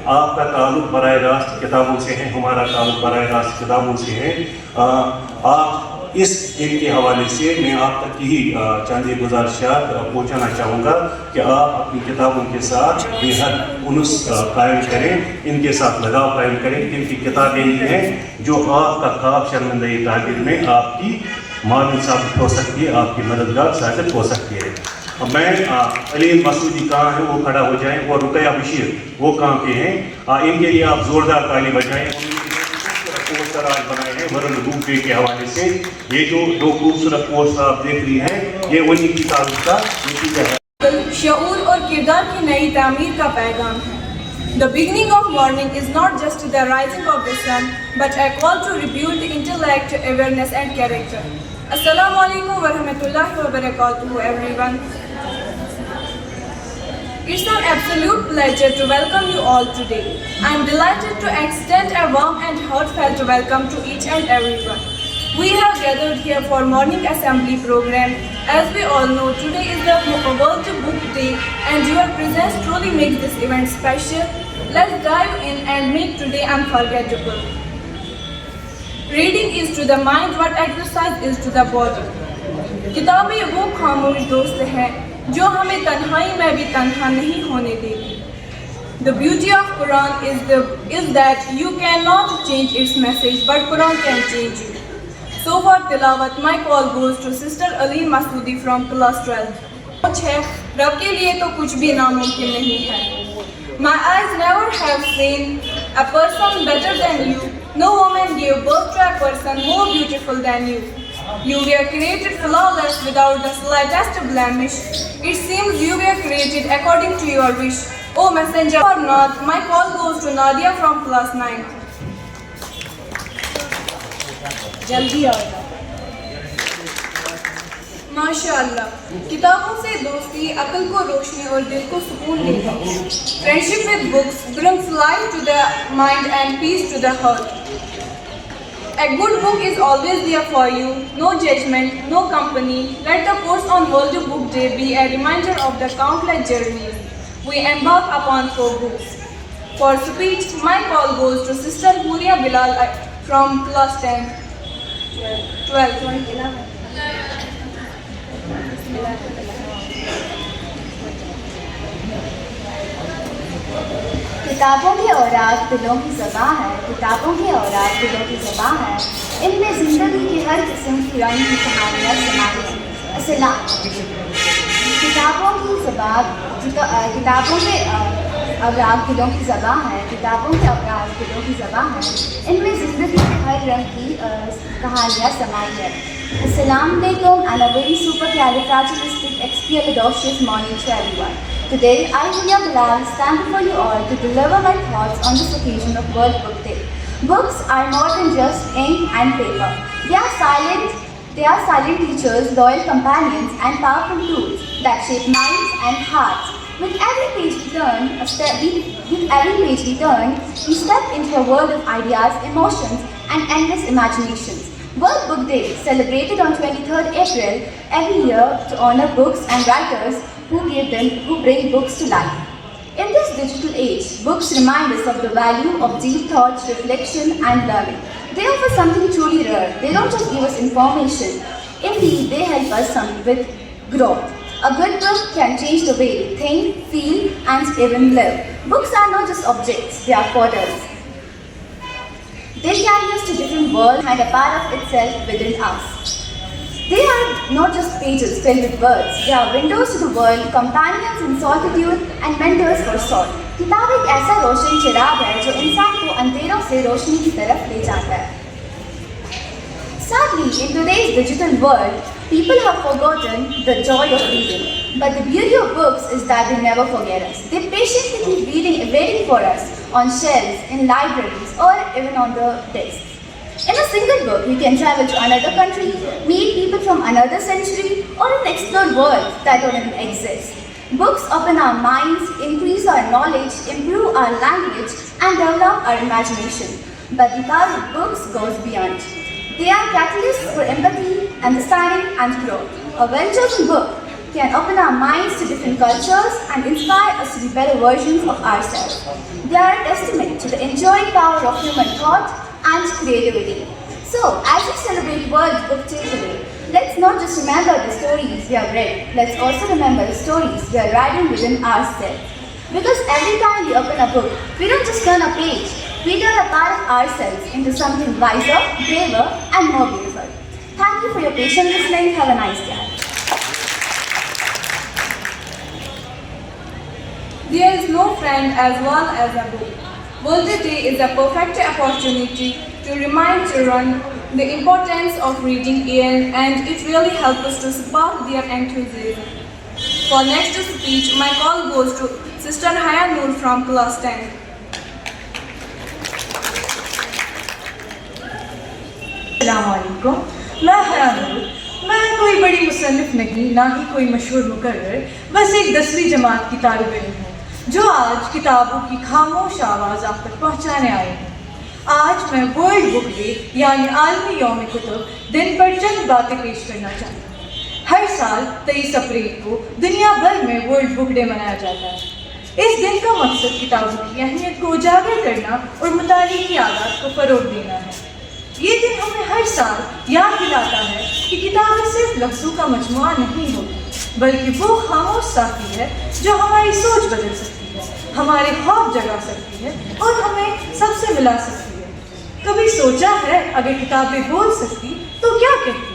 आपका ताल्लुक़ बराह रास्त किताबों से है, हमारा ताल्लुक़ बराह रास्त किताबों से है। आप इस दिन के हवाले से मैं आप तक यही चंद गुजारिशात पहुँचाना चाहूँगा कि आप अपनी किताबों के साथ बेहद उनस कायम करें, इनके साथ लगाव कायम करें, क्योंकि किताबें ही हैं जो आपका ख्वाब शर्मिंदगी ताबीर में आपकी मालूम साबित हो सकती है, आपकी मददगार साबित हो सकती है। मैं अलीम मसूदी कहाँ है वो खड़ा हो जाएं, और रुकैया बशीर वो कहाँ पे हैं, इनके लिए आप ज़ोरदार ताली बजाएं। पोस्टर आज बनाए हैं वर्ल्ड बुक डे के हवाले से। ये जो दो खूबसूरत पोस्टर आप देख रही हैं, ये उन्हीं की तारीफ का नतीजा है। शऊर और किरदार की नई तामीर का पैगाम है। The beginning of morning is not just the rising of the sun, but a call to rebuild intellect, awareness and character. Assalamu alaikum wa rahmatullahi wa barakatuh everyone. It's an absolute pleasure to welcome you all today. I am delighted to extend a warm and heartfelt welcome to each and everyone. We have gathered here for morning assembly program. As we all know, today is the World Book Day and your presence truly makes this event special. Let's dive in and make today unforgettable. Reading is to the mind what exercise is to the body. किताबें वो खामोश दोस्त हैं जो हमें तन्हाई में भी तन्हा नहीं होने देगी. The beauty of Quran is that you cannot change its message, but Quran can change you. So for tilawat, my call goes to Sister Aleen Masoodi from class 12. कुछ है, रब के लिए तो कुछ भी नामुमकिन नहीं है. My eyes never have seen a person better than you. No woman gave birth to a person more beautiful than you. You were created flawless without the slightest blemish. It seems you were created according to your wish. O messenger or not, my call goes to Nadia from class 9. जल्दी आओ. माशाअल्लाह, किताबों से दोस्ती अकल को रोशनी और दिल को सुकून देती है. Friendship with books brings life to the mind and peace to the heart. A good book is always there for you. No judgment, no company. Let the course on World Book Day be a reminder of the countless journeys we embark upon for books. For speech, my call goes to Sister Huria Bilal from class 10. 12. किताबों की औरात दिलों की ज़बां है, किताबों की औरात दिलों की ज़बां है, इनमें ज़िंदगी की हर किस्म की रंग की कहानियाँ समाई हैं. अस्सलाम. किताबों की ज़बां, किताबों के औरात दिलों की ज़बां है, किताबों के औरात दिलों की ज़बां है, इनमें ज़िंदगी की हर रंग की कहानियाँ समाई है. Assalamu alaikum and a very supercalifragilistic expialidocious morning to everyone. Today, I, Huria Bilal, stand before you all to deliver my thoughts on this occasion of World Book Day. Books are more than just ink and paper. They are silent teachers, loyal companions, and powerful tools that shape minds and hearts. With every page we turn, we step into a world of ideas, emotions, and endless imaginations. World Book Day, celebrated on 23rd April every year to honor books and writers who bring books to life. In this digital age, books remind us of the value of deep thoughts, reflection, and learning. They offer something truly rare. They don't just give us information. Indeed, they help us with growth. A good book can change the way we think, feel, and even live. Books are not just objects, they are portals. They carry us to different worlds and a part of itself within us. They are not just pages filled with words, they are windows to the world, companions in solitude and mentors for soul. किताब एक ऐसा रोशन चिराग है जो इंसान को अंधेरों से रोशनी की तरफ ले जाता है. Sadly, in today's digital world, people have forgotten the joy of reading. But the beauty of books is that they never forget us. They patiently keep reading, waiting for us on shelves, in libraries, or even on the desk. In a single book, you can travel to another country, meet people from another century, or even explore worlds that don't even exist. Books open our minds, increase our knowledge, improve our language, and develop our imagination. But the power of books goes beyond. They are catalysts for empathy, understanding, and growth. A well-chosen book can open our minds to different cultures and inspire us to be better versions of ourselves. They are a testament to the enduring power of human thought and creativity. So, as we celebrate World Book Day today, let's not just remember the stories we have read, let's also remember the stories we are writing within ourselves. Because every time we open a book, we don't just turn a page, we turn a part of ourselves into something wiser, braver, and more beautiful. Thank you for your patient listening. Have a nice day. There is no friend as well as a book. World Day is a perfect opportunity to remind children the importance of reading and it really helps us to spark their enthusiasm. For next speech, my call goes to Sister Haya Noor from class 10. अस्सलामुअलैकुम, मैं हया नूर। मैं कोई बड़ी मुसन्निफ नहीं, ना ही कोई मशहूर मुकर्रर, बस एक 10वीं जमात की तालिब इल्म हूँ जो आज किताबों की खामोश आवाज़ आप तक पहुँचाने आई हूँ। आज मैं वर्ल्ड बुक डे यानी आलमी यौम कुतुब दिन पर चंद बातें पेश करना चाहती हूँ। हर साल 23 अप्रैल को दुनिया भर में वर्ल्ड बुक डे मनाया जाता है। इस दिन का मकसद किताबों की अहमियत को उजागर करना और मुताले की आदत को फ़रोग़ देना है। ये दिन हमें हर साल याद दिलाता है कि किताबें सिर्फ लफ्ज़ों का मजमुआ नहीं होती, बल्कि वो खामोश साथी है जो हमारी सोच बदल सकती है, हमारे ख्वाब जगा सकती है और हमें सबसे मिला सकती है। कभी सोचा है अगर किताबें बोल सकती तो क्या कहती?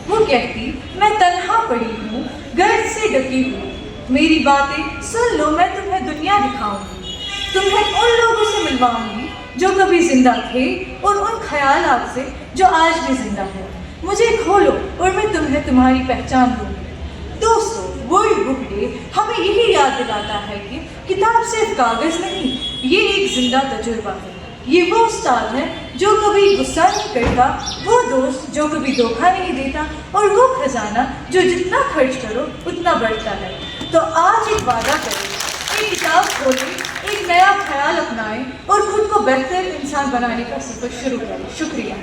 वो कहती, मैं तन्हा पड़ी हूँ, गर्द से ढकी हूँ, मेरी बातें सुन लो, मैं तुम्हें दुनिया दिखाऊंगी, तुम्हें उन लोगों से मिलवाऊंगी जो कभी जिंदा थे और उन ख्यालात से जो आज भी जिंदा है। मुझे खोलो और मैं तुम्हें तुम्हारी पहचान दूंगी। दोस्तों, वर्ल्ड बुक डे हमें यही याद दिलाता है कि किताब सिर्फ कागज़ नहीं, ये एक जिंदा तजुर्बा है। ये वो उस्ताद है जो कभी गुस्सा नहीं करता, वो दोस्त जो कभी धोखा नहीं देता और वो खजाना जो जितना खर्च करो उतना बढ़ता है। तो आज एक वादा करें, एक किताब खोलें, एक नया ख्याल अपनाएं और खुद को बेहतर इंसान बनाने का सफ़र शुरू करें। शुक्रिया।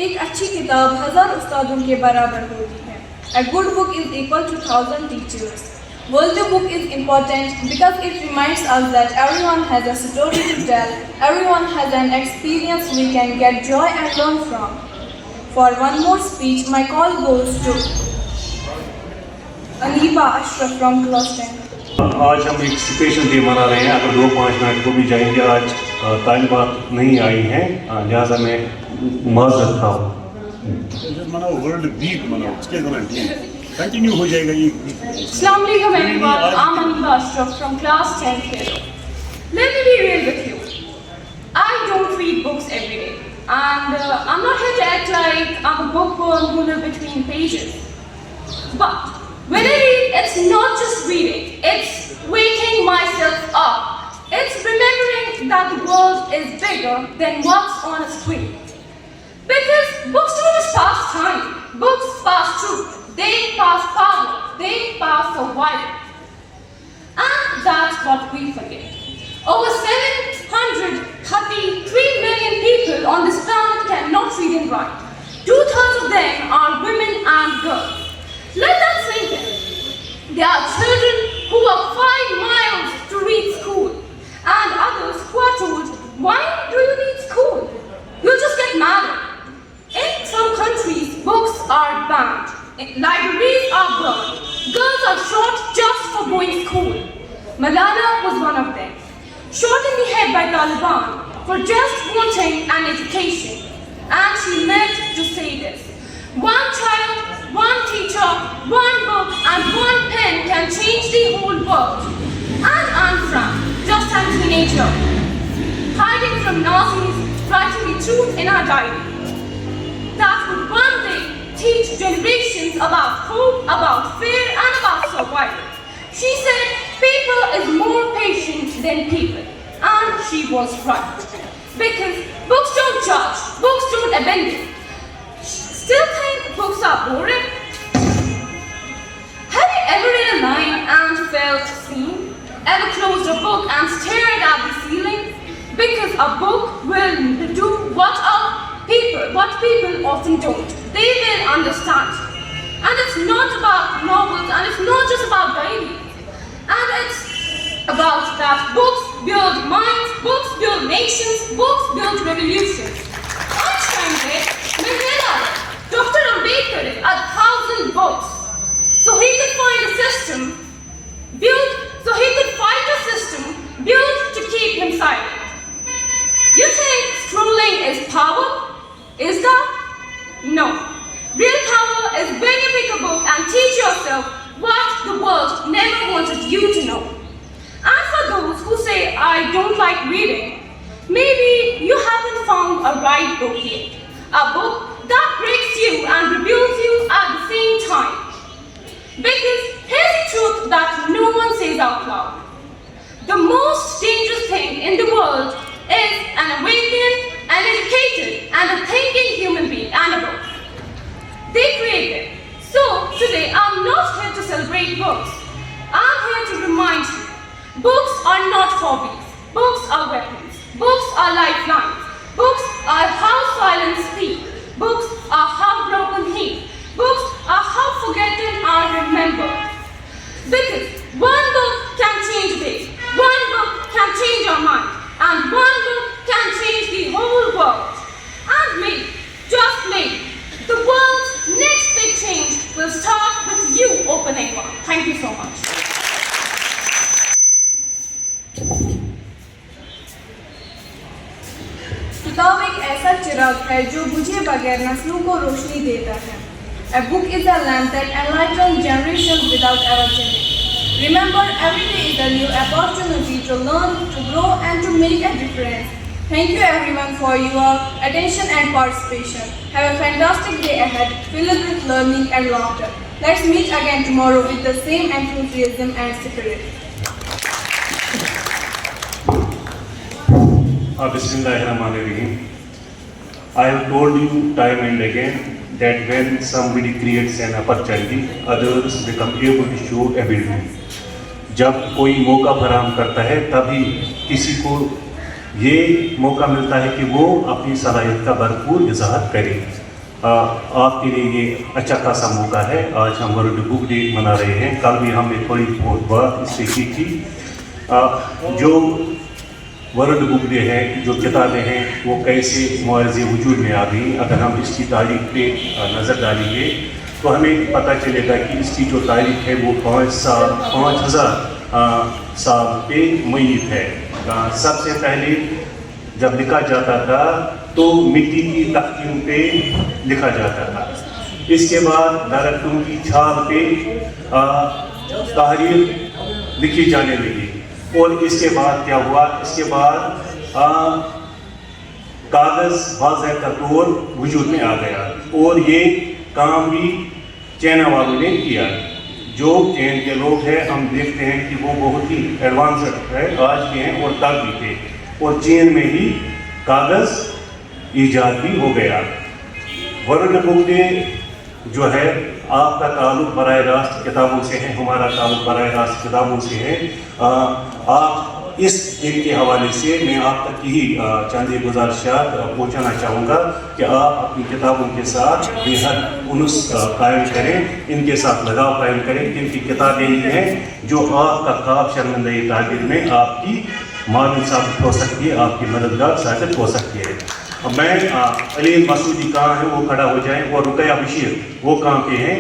एक अच्छी किताब 1000 उस्तादों के बराबर होती है। A good book is equal to 1000 teachers. World book is important because it reminds us that everyone has a story to tell, everyone has an experience we can get joy and learn from. For one more speech, my call goes to Aniba Ashraf from class 10. आज हम एक special day मना रहे हैं। अगर 2-5 minute को भी जाएंगे, आज तालिबात नहीं आई हैं, लिहाजा मैं माजरत था। मनाओ, वर्ल्ड वीक मनाओ, इसके कंटिन्यू हो जाएगा ये। Assalamu alaikum everyone, I'm Aniba Ashraf from class 10 here. Let me be real with you. I don't read books every day, and I'm not here to act like I'm a bookworm who lives between pages. But when I read, it's not just reading, it's waking myself up. It's remembering that the world is bigger than what's on a screen. Because books don't just pass time, books pass truth. They pass power, they pass survival. And that's what we forget. Over 733 million people on this planet cannot read and write. 2/3 of them are women and girls. Let that sink in. There are children who walk 5 miles to reach school, and others who are told, why do you need school? You'll just get married. In some countries, books are banned. Libraries are burned. Girls are shot just for going to school. Malala was one of them. Shot in the head by Taliban for just wanting an education. And she lived to say this. One child, one teacher, one book, and one pen can change the whole world. And I'm Fran, just a teenager, hiding from Nazis, writing the truth in her diary. That would one day teach generations about hope, about fear, and about survival. She said, paper is more patient than people. And she was right. Because books don't judge, books don't abandon. Still think books are boring? Have you ever read a line and felt seen? Ever closed a book and stared at the ceiling? Because a book will do what people often don't. They will understand. And it's not about novels, and it's not just about diaries. And it's about that books build minds, books build nations, books build revolutions. Einstein read, Mandela read, Dr. Ambedkar read 1,000 books. So he could find a system so he could fight a system built to keep him silent. You think strolling is power? Is that? No. Real power is when you pick a book and teach yourself what the world never wanted you to know. And for those who say, I don't like reading, maybe you haven't found a right book yet. A book that breaks you and rebuilds you at the same time. Because here's the truth that no one says out loud. The most dangerous thing in the world is an awakened, an educated, and a thinking human being and a book. They created. So today I'm not here to celebrate books. I'm here to remind you, books are not hobbies. Books are weapons. Books are lifelines. Books are how silence speaks. Books are how broken heal. Books are how forgotten are remembered. Because one book can change this. One book can change your mind. And one book can change the whole world. And maybe, just maybe, the world's next big change will start with you opening one. Thank you so much. किताब एक ऐसा चिराग है जो बुझे बगैर नस्लों को रोशनी देता है. A book is a lamp that enlightens generations without ever changing. Remember, every day is a new opportunity to learn, to grow, and to make a difference. Thank you everyone for your attention and participation. Have a fantastic day ahead, filled with learning and laughter. Let's meet again tomorrow with the same enthusiasm and spirit. Bismillahirrahmanirrahim. I have told you time and again that when somebody creates an opportunity, others become able to show ability. जब कोई मौका फराहम करता है तभी किसी को ये मौका मिलता है कि वो अपनी सलाहियत का भरपूर इजहार करे. आपके लिए ये अच्छा खासा मौका है. आज हम वर्ल्ड बुक डे मना रहे हैं. कल भी हमने थोड़ी बहुत बात इससे की थी. जो वर्ल्ड बुक डे है, जो किताबें हैं वो कैसे मुआवजे वजूद में आ गई, अगर हम इसकी तारीख पे नज़र डालेंगे तो हमें पता चलेगा कि इसकी जो तारीख है वो 5,000 साल पे मय्यत है. सबसे पहले जब लिखा जाता था तो मिट्टी की तख्तियों पे लिखा जाता था. इसके बाद दरख्तों की छाल पे तहरीर लिखी जाने लगी. और इसके बाद क्या हुआ, इसके बाद कागज़ बाज़ाब्ता तौर वजूद में आ गया. और ये काम भी चाइना वालों ने किया. जो चीन के लोग हैं हम देखते हैं कि वो बहुत ही एडवांस्ड है, आज के हैं और तब भी थे. और चीन में ही कागज़ ईजाद भी हो गया. वर्ल्ड बुक डे जो है आपका ताल्लुक़ बराह रास्त किताबों से है, हमारा ताल्लुक़ बराह रास्त किताबों से है. आप इस दिन के हवाले से मैं आप तक यही चंद गुजारिशात पहुँचाना चाहूँगा कि आप अपनी किताबों के साथ बेहद उनस कायम करें, इनके साथ लगाव कायम करें, क्योंकि किताबें ही हैं जो आपका ख्वाब शर्मिंदगी ताबीर में आपकी मालूम साबित हो सकती है, आपकी मददगार साबित हो सकती है. मैं अलीम मसूदी कहाँ हैं वो खड़ा हो जाएं, और रुकैया बशीर वो कहाँ पे हैं,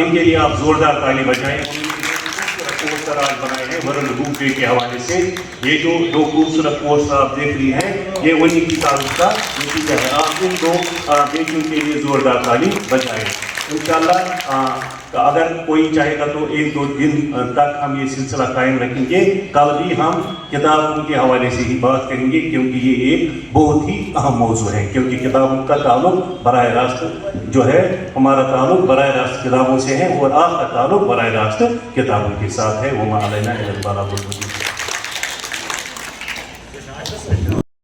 इनके लिए आप ज़ोरदार ताली बजाएं. पोस्टर आज बनाए हैं वर्ल्ड बुक डे के हवाले से. ये जो दो खूबसूरत पोस्टर आप देख रही हैं ये उन्हीं की तारीफ का नतीजा है. आप इन दो बेटियों के लिए ज़ोरदार ताली बजाएं. इंशाअल्लाह अगर कोई चाहेगा तो 1-2 दिन तक हम ये सिलसिला कायम रखेंगे. कल भी हम किताबों के हवाले से ही बात करेंगे, क्योंकि ये एक बहुत ही अहम मौजू है. क्योंकि किताबों का ताल्लुक़ बराह रास्त जो है, हमारा ताल्लुक़ बराह रास्त किताबों से है और आपका ताल्लुक़ बराह रास्त किताबों के साथ है. वो मालना